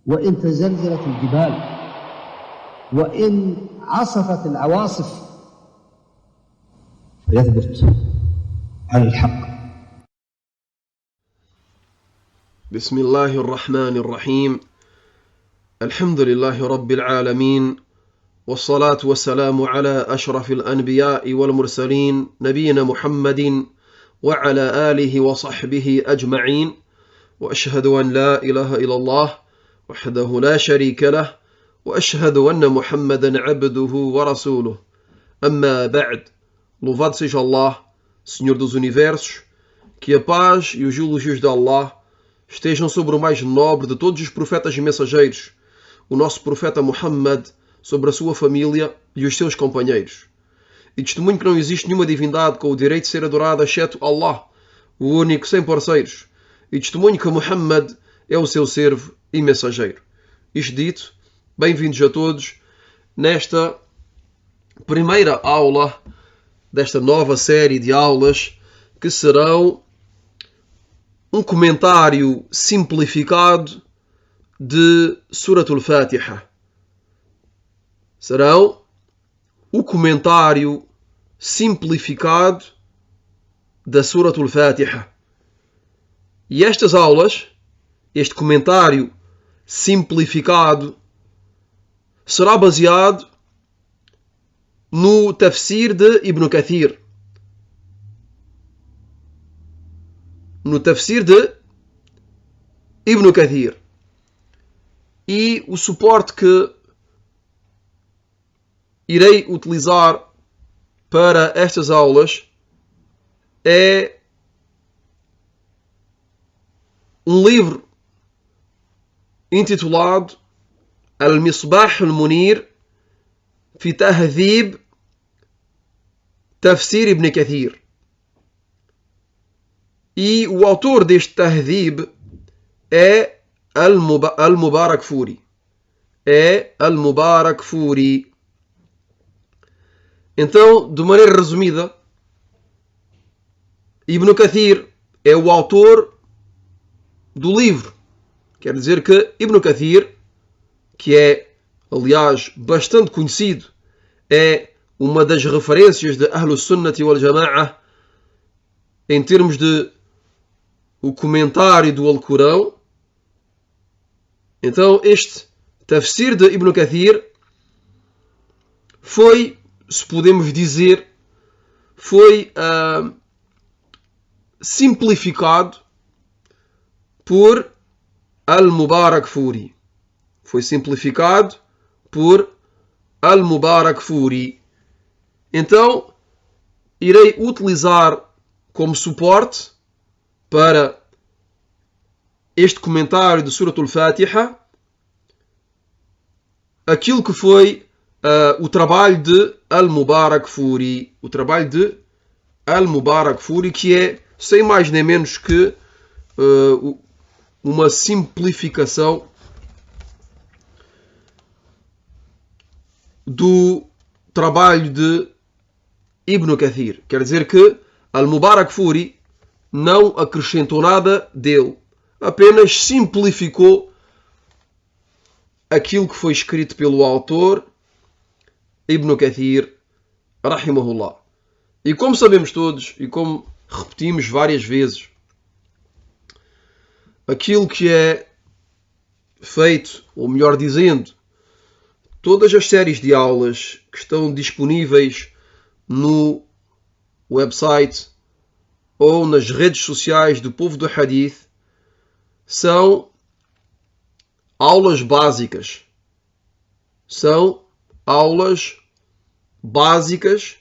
وإن تزلزلت الجبال وإن عصفت العواصف فيثبت على الحق. بسم الله الرحمن الرحيم. الحمد لله رب العالمين، والصلاة والسلام على أشرف الأنبياء والمرسلين نبينا محمد وعلى آله وصحبه أجمعين، وأشهد أن لا إله إلا الله وحده لا شريك له، وأشهد أن محمدا عبده ورسوله. أما بعد. Louvado seja Allah, Senhor dos Universos, que a paz e os elogios de Allah estejam sobre o mais nobre de todos os profetas e mensageiros, o nosso profeta Muhammad, sobre a sua família e os seus companheiros. E testemunho que não existe nenhuma divindade com o direito de ser adorada exceto Allah, o único, sem parceiros. E testemunho que Muhammad é o seu servo e mensageiro. Isto dito, bem-vindos a todos nesta primeira aula desta nova série de aulas que serão um comentário simplificado de Suratul Fatiha. Serão o comentário simplificado da Suratul Fatiha. E estas aulas, este comentário simplificado, será baseado no tafsir de Ibn Kathir. No tafsir de Ibn Kathir. E o suporte que irei utilizar para estas aulas é um livro intitulado Al-Misbah al-Munir fi Tahdhib Tafsir Ibn Kathir. E o autor deste Tahdhib é Al-Mubarakfuri. Al-Mubarakfuri. Então, de maneira resumida, Ibn Kathir é o autor do livro. Quer dizer que Ibn Kathir, que é, aliás, bastante conhecido, é uma das referências de Ahlus Sunnati wal Jama'ah em termos de o comentário do Alcorão. Então, este tafsir de Ibn Kathir foi, se podemos dizer, foi simplificado por Al-Mubarakfuri. Foi simplificado por Al-Mubarakfuri. Então, irei utilizar como suporte para este comentário de Suratul Fatiha aquilo que foi o trabalho de Al-Mubarakfuri. O trabalho de Al-Mubarakfuri, que é, sem mais nem menos que uma simplificação do trabalho de Ibn Kathir. Quer dizer que Al-Mubarakfuri não acrescentou nada dele, apenas simplificou aquilo que foi escrito pelo autor Ibn Kathir, rahimahullah. E como sabemos todos, e como repetimos várias vezes, aquilo que é feito, ou melhor dizendo, todas as séries de aulas que estão disponíveis no website ou nas redes sociais do povo do Hadith são aulas básicas. São aulas básicas,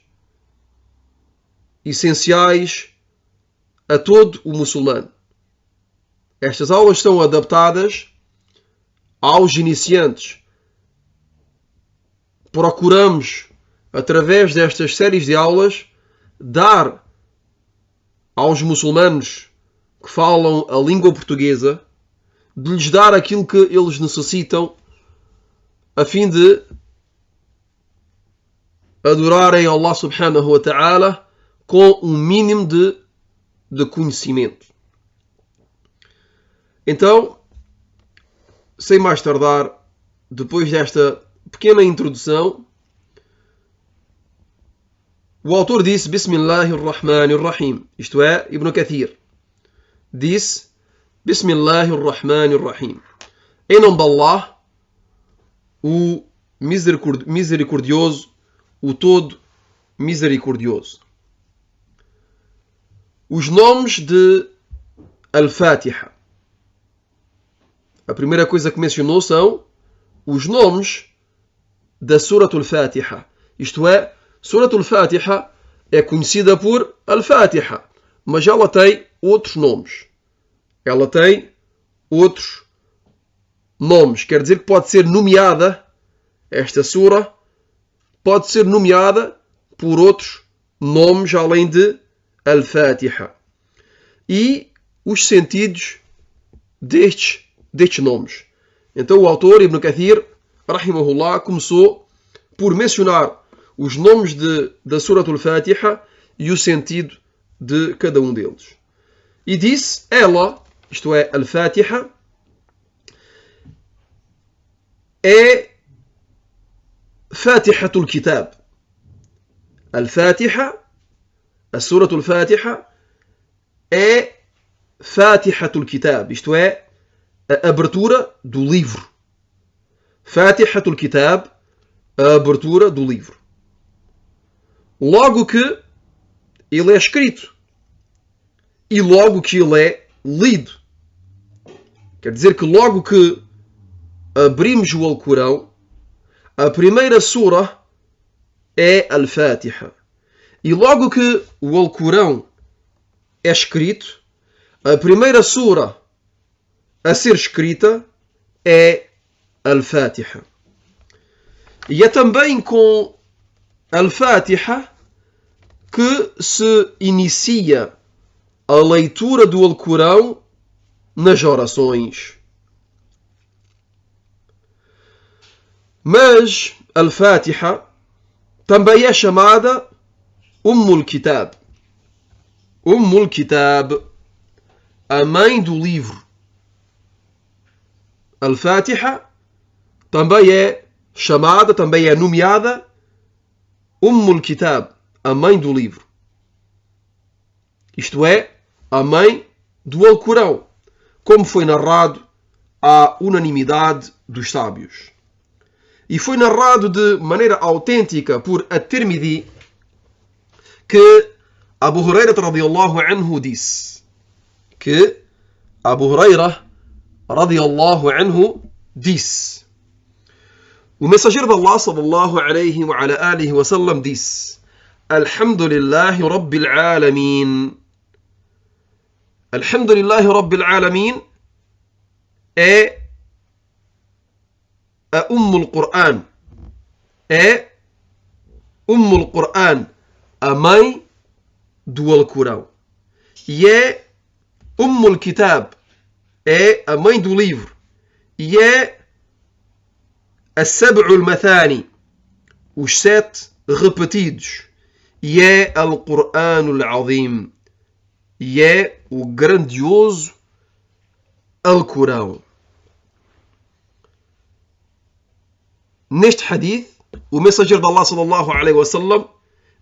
essenciais a todo o muçulmano. Estas aulas são adaptadas aos iniciantes. Procuramos, através destas séries de aulas, dar aos muçulmanos que falam a língua portuguesa, de lhes dar aquilo que eles necessitam a fim de adorarem Allah subhanahu wa ta'ala com um mínimo de conhecimento. Então, sem mais tardar, depois desta pequena introdução, o autor disse Bismillahirrahmanirrahim, isto é, Ibn Kathir disse Bismillahirrahmanirrahim, em nome de Allah, o misericordioso, o todo misericordioso. Os nomes de Al-Fatiha. A primeira coisa que mencionou são os nomes da Surat Al-Fatiha. Isto é, Surat Al-Fatiha é conhecida por Al-Fatiha, mas ela tem outros nomes. Ela tem outros nomes. Quer dizer que pode ser nomeada, esta sura pode ser nomeada por outros nomes além de Al-Fatiha. E os sentidos destes nomes. Então o autor, Ibn Kathir, rahimahullah, começou por mencionar os nomes da Surat Al-Fatiha e o sentido de cada um deles. E disse, ela, isto é, Al-Fatiha, é Fatihatul Kitab. Al-Fatiha, a Surat Al-Fatiha, é Fatihatul Kitab, isto é, a abertura do livro. Fatihatul Kitab, a abertura do livro. Logo que ele é escrito e logo que ele é lido. Quer dizer que logo que abrimos o Alcorão, a primeira sura é Al-Fatiha. E logo que o Alcorão é escrito, a primeira sura a ser escrita é Al-Fatiha. E é também com Al-Fatiha que se inicia a leitura do Alcorão nas orações. Mas Al-Fatiha também é chamada Ummul Kitab. Ummul Kitab, a mãe do livro. Al-Fatiha também é chamada, também é nomeada Ummul Kitab, a mãe do livro. Isto é, a mãe do Alcorão, como foi narrado à unanimidade dos sábios. E foi narrado de maneira autêntica por At-Tirmidhi que Abu Huraira radiyallahu anhu disse que Abu Huraira radiyallahu anhu disse, o mensageiro de Allah sallallahu alayhi wa ala alihi wa sallam disse, Alhamdulillahi Rabbil Alamin. Alhamdulillahi Rabbil Alamin é a Ummul Qur'an. É Ummul Qur'an, a mãe do Alcorão. E é Ummul Kitab, é a mãe do livro. E é As-Sab'ul Mathani, os 7 repetidos. E é Al-Qur'anul Azim. E é o grandioso Alcorão. Neste hadith, o mensageiro de Allah sallallahu alaihi wasallam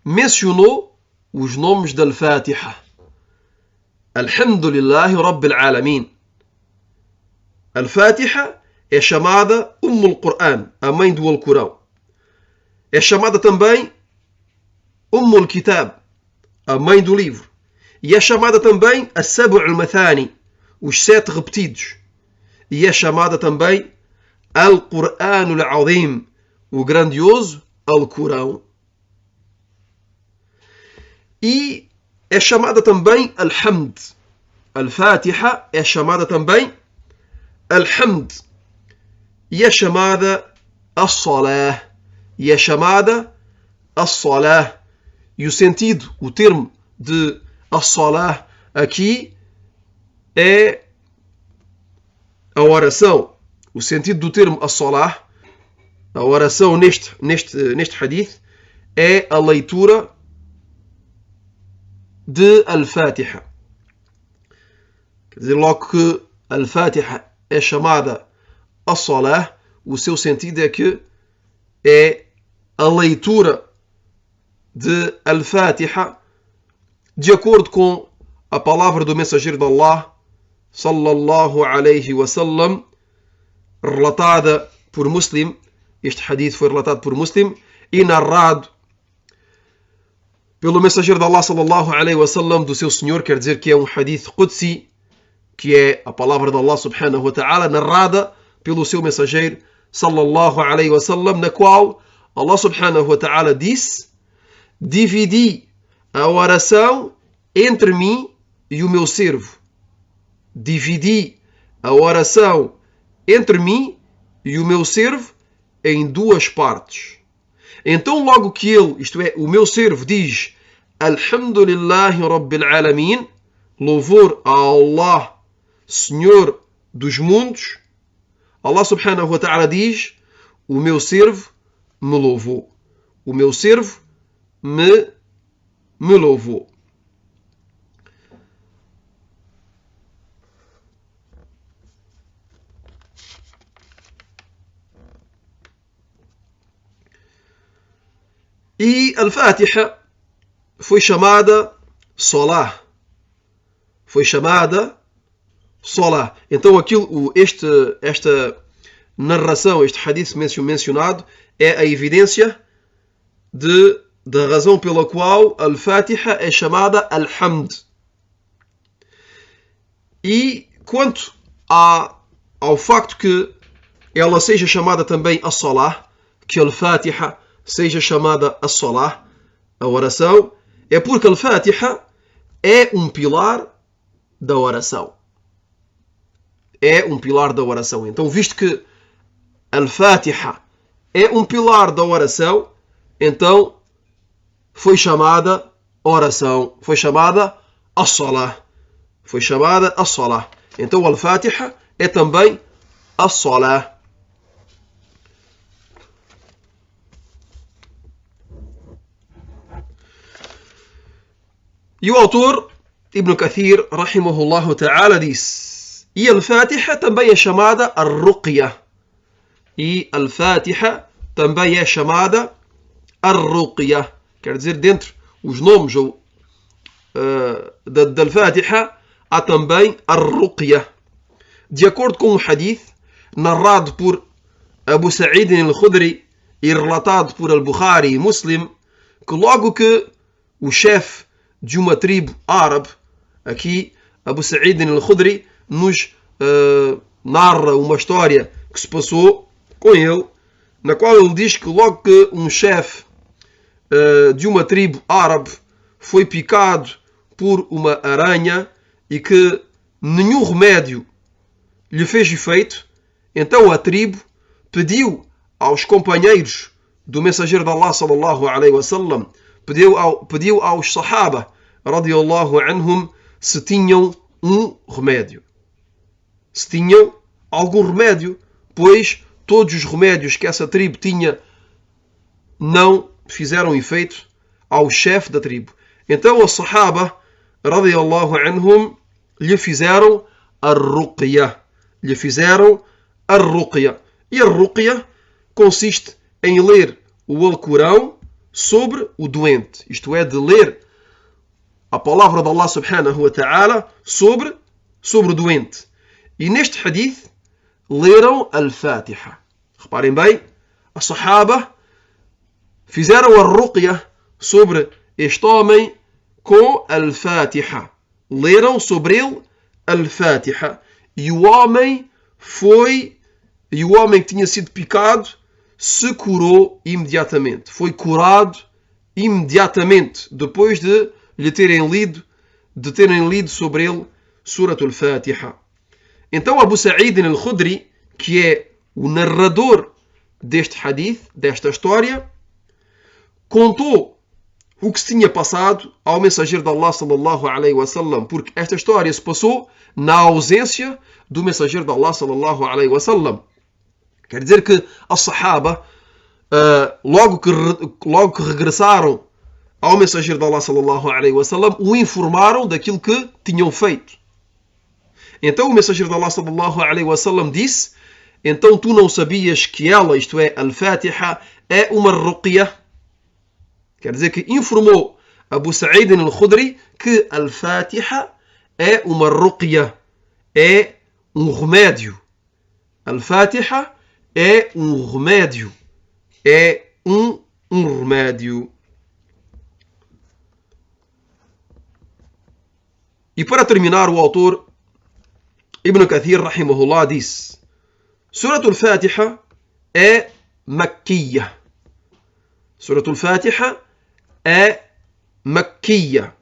mencionou os nomes da Al-Fatiha. Alhamdulillahi Rabbil Alamin. Al-Fatiha é chamada Ummul Qur'an, a mãe do Alcorão. É chamada também Ummul Kitab, a mãe do livro. E é chamada também As-Sab'ul Mathani, os 7 repetidos. E é chamada também Al-Qur'anul Azim, o grandioso Alcorão. E é chamada também Al-Hamd. Al-Fatiha é chamada também Al-Hamd. E é chamada As-Salah. E é chamada As-Salah. E o sentido, o termo de As-Salah aqui é a oração. O sentido do termo As-Salah, a oração neste hadith, é a leitura de Al-Fatiha. Quer dizer, logo que Al-Fatiha é chamada as-salah, o seu sentido é que é a leitura de Al-Fatiha de acordo com a palavra do mensageiro de Allah, sallallahu alayhi wa sallam, relatada por Muslim. Este hadith foi relatado por Muslim e narrado pelo mensageiro de Allah, sallallahu alayhi wa sallam, do seu Senhor. Quer dizer que é um hadith Qudsi, que é a palavra de Allah subhanahu wa ta'ala, narrada pelo seu mensageiro, sallallahu alayhi wa sallam, na qual Allah subhanahu wa ta'ala disse: dividi a oração entre mim e o meu servo. Dividi a oração entre mim e o meu servo em duas partes. Então logo que ele, isto é, o meu servo, diz Alhamdulillahi Rabbil Alamin, louvor a Allah, Senhor dos mundos, Allah subhanahu wa ta'ala diz: o meu servo me louvou. O meu servo me louvou. E Al-Fatiha foi chamada Salah. Foi chamada Salah. Então esta narração, este hadith mencionado, é a evidência da razão pela qual Al-Fatiha é chamada Al-Hamd. E quanto ao facto que ela seja chamada também a Salah, que Al-Fatiha seja chamada a Salah, a oração, é porque Al-Fatiha é um pilar da oração. É um pilar da oração. Então, visto que Al-Fatiha é um pilar da oração, então foi chamada oração. Foi chamada as-Salah. Foi chamada as-Salah. Então, Al-Fatiha é também as-Salah. E o autor, Ibn Kathir, rahimahullah ta'ala, diz: e Al-Fatiha também é chamada Ar-Ruqya. E Al-Fatiha também é chamada Ar-Ruqya. Quer dizer, dentre os nomes da Al-Fatiha, há também Ar-Ruqya. De acordo com um hadith narrado por Abu Sa'id al-Khudri e relatado por Al-Bukhari e Muslim, que logo que o chefe de uma tribo árabe, aqui Abu Sa'id al-Khudri nos narra uma história que se passou com ele, na qual ele diz que logo que um chefe de uma tribo árabe foi picado por uma aranha e que nenhum remédio lhe fez efeito, então a tribo pediu aos companheiros do mensageiro de Allah, sallallahu alaihi wasallam, pediu aos sahaba, radiyallahu anhum, se tinham um remédio. Se tinham algum remédio, pois todos os remédios que essa tribo tinha não fizeram efeito ao chefe da tribo. Então os sahaba, radiyallahu anhum, lhe fizeram a ruqya. Lhe fizeram a ruqya. E a ruqya consiste em ler o Alcorão sobre o doente. Isto é, de ler a palavra de Allah subhanahu wa ta'ala sobre o doente. E neste hadith leram Al-Fatiha. Reparem bem, a sahaba fizeram a ruqya sobre este homem com Al-Fatiha. Leram sobre ele Al-Fatiha. E o homem que tinha sido picado se curou imediatamente. Foi curado imediatamente depois de terem lido sobre ele Surat al-Fatiha. Então Abu Sa'id al-Khudri, que é o narrador deste hadith, desta história, contou o que se tinha passado ao mensageiro de Allah, sallallahu alaihi wasallam, porque esta história se passou na ausência do mensageiro de Allah, sallallahu alaihi wasallam. Quer dizer que a sahaba, logo que regressaram ao mensageiro de Allah, sallallahu alaihi wasallam, o informaram daquilo que tinham feito. Então o mensageiro de Allah, sallallahu alaihi wasallam, disse: então tu não sabias que ela, isto é, Al-Fatiha, é uma ruqya? Quer dizer que informou Abu Sa'id al-Khudri que Al-Fatiha é uma ruqya, é um remédio. Al-Fatiha é um remédio. É um remédio. E para terminar, o autor Ibn Kathir, rahimahullah, disse: Surat al-Fatiha é Makkiyah. Surat al-Fatiha é Makkiyah.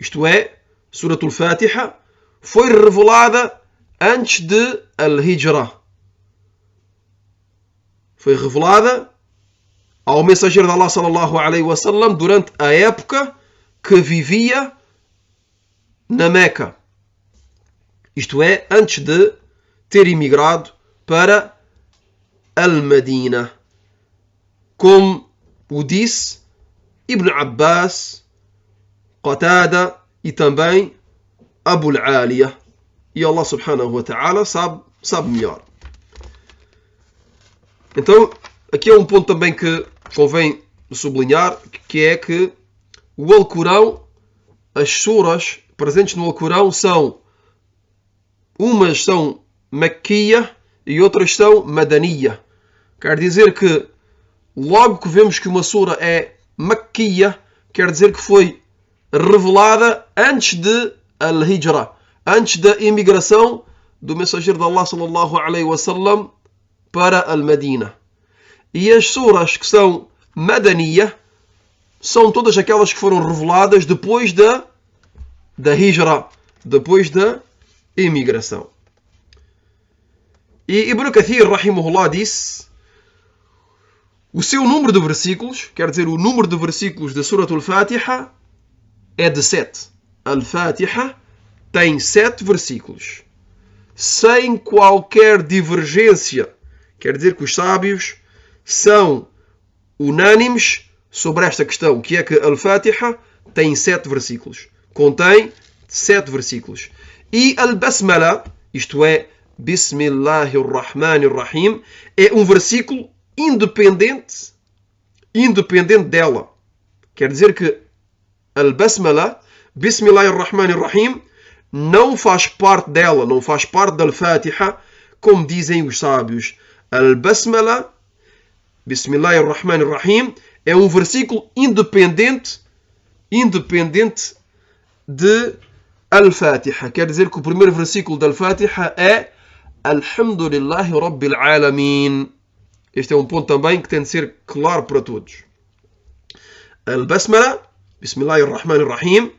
Isto é, Surat al-Fatiha foi revelada antes de Al-Hijra. Foi revelada ao mensageiro de Allah sallallahu alaihi wasallam durante a época que vivia na Meca. Isto é, antes de ter emigrado para Al-Madina. Como o disse Ibn Abbas, Qatada e também Abu al-Aliya. E Allah subhanahu wa ta'ala sabe melhor. Então, aqui é um ponto também que convém sublinhar, que é que o Alcorão, as suras presentes no Alcorão umas são Makkiyah e outras são Madaniyah. Quer dizer que logo que vemos que uma sura é Makkiyah, quer dizer que foi revelada antes de Al-Hijra, antes da imigração do mensageiro de Allah sallallahu alaihi wasallam para Al-Madina. E as suras que são Madaniyah são todas aquelas que foram reveladas depois da Hijra, depois da imigração. E Ibn Kathir, rahimahullah, disse: o seu número de versículos, quer dizer, o número de versículos da Surat al-Fatiha é de 7. Al-Fatiha tem 7 versículos, sem qualquer divergência. Quer dizer que os sábios são unânimes sobre esta questão, que é que Al-Fatiha tem 7 versículos. Contém 7 versículos. E Al-Basmala, isto é, Bismillahirrahmanirrahim, é um versículo independente dela. Quer dizer que Al-Basmala, Bismillahirrahmanirrahim, não faz parte dela, não faz parte da Al-Fatiha, como dizem os sábios. Al-Basmala, Bismillahirrahmanirrahim, é um versículo independente de Al-Fatiha. Quer dizer que o primeiro versículo da Al-Fatiha é Alhamdulillahi Rabbil Alamin. Este é um ponto também que tem de ser claro para todos. Al-Basmala, Bismillahirrahmanirrahim,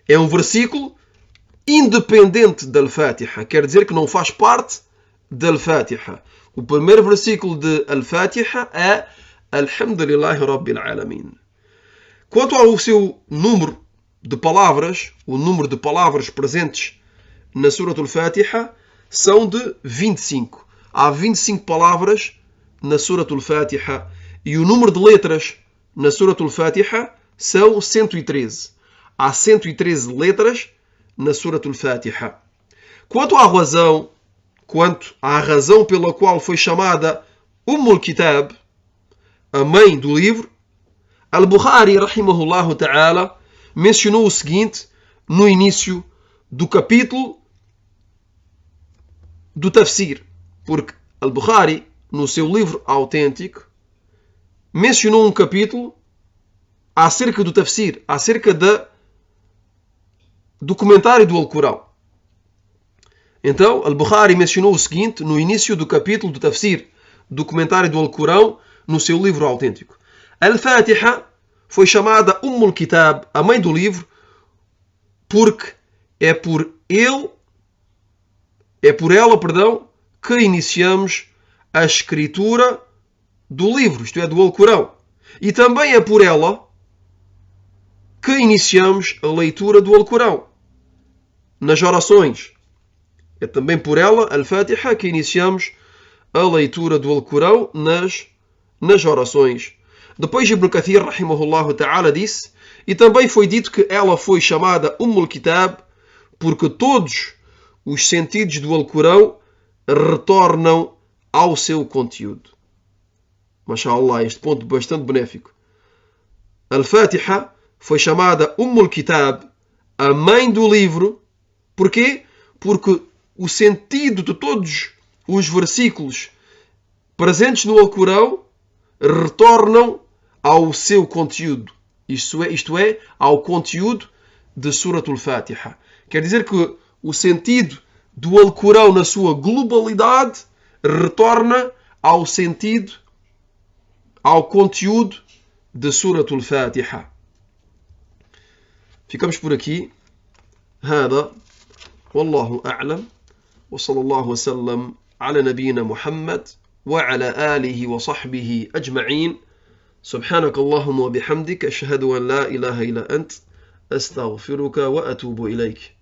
é um versículo independente da Al-Fatiha. Quer dizer que não faz parte da Al-Fatiha. O primeiro versículo de Al-Fatiha é Alhamdulillahi Rabbil Alamin. Quanto ao seu número de palavras, o número de palavras presentes na Surat al-Fatiha são de 25. Há 25 palavras na Surat al-Fatiha e o número de letras na Surat al-Fatiha são 113. Há 113 letras na Surat al-Fatiha. Quanto à razão pela qual foi chamada al-Kitab, a mãe do livro, Al-Bukhari, rahimahullah ta'ala, mencionou o seguinte no início do capítulo do Tafsir, porque Al-Bukhari, no seu livro autêntico, mencionou um capítulo acerca do Tafsir, acerca do comentário do Alcorão. Então, Al-Bukhari mencionou o seguinte no início do capítulo do Tafsir, do comentário do Alcorão, no seu livro autêntico. Al-Fatiha foi chamada Kitab, a mãe do livro, porque é por ela, que iniciamos a escritura do livro, isto é, do Alcorão. E também é por ela que iniciamos a leitura do Alcorão nas orações. É também por ela, Al-Fatiha, que iniciamos a leitura do Alcorão nas orações. Depois Ibn Kathir, rahimahullah ta'ala, disse: e também foi dito que ela foi chamada Kitab porque todos os sentidos do Alcorão retornam ao seu conteúdo. MashaAllah, este ponto bastante benéfico. Al-Fatiha foi chamada Al-Kitab, a mãe do livro. Porquê? Porque o sentido de todos os versículos presentes no Alcorão retornam ao seu conteúdo. Isto é, ao conteúdo de Surat Al-Fatiha. Quer dizer que o sentido do Alcorão na sua globalidade retorna ao sentido, ao conteúdo de Surat Al-Fatiha. Ficamos por aqui. هذا والله أعلم وصلى الله وسلم على نبينا محمد وعلى آله وصحبه أجمعين. سبحانك اللهم وبحمدك أشهد أن لا إله إلا أنت أستغفرك وأتوب إليك.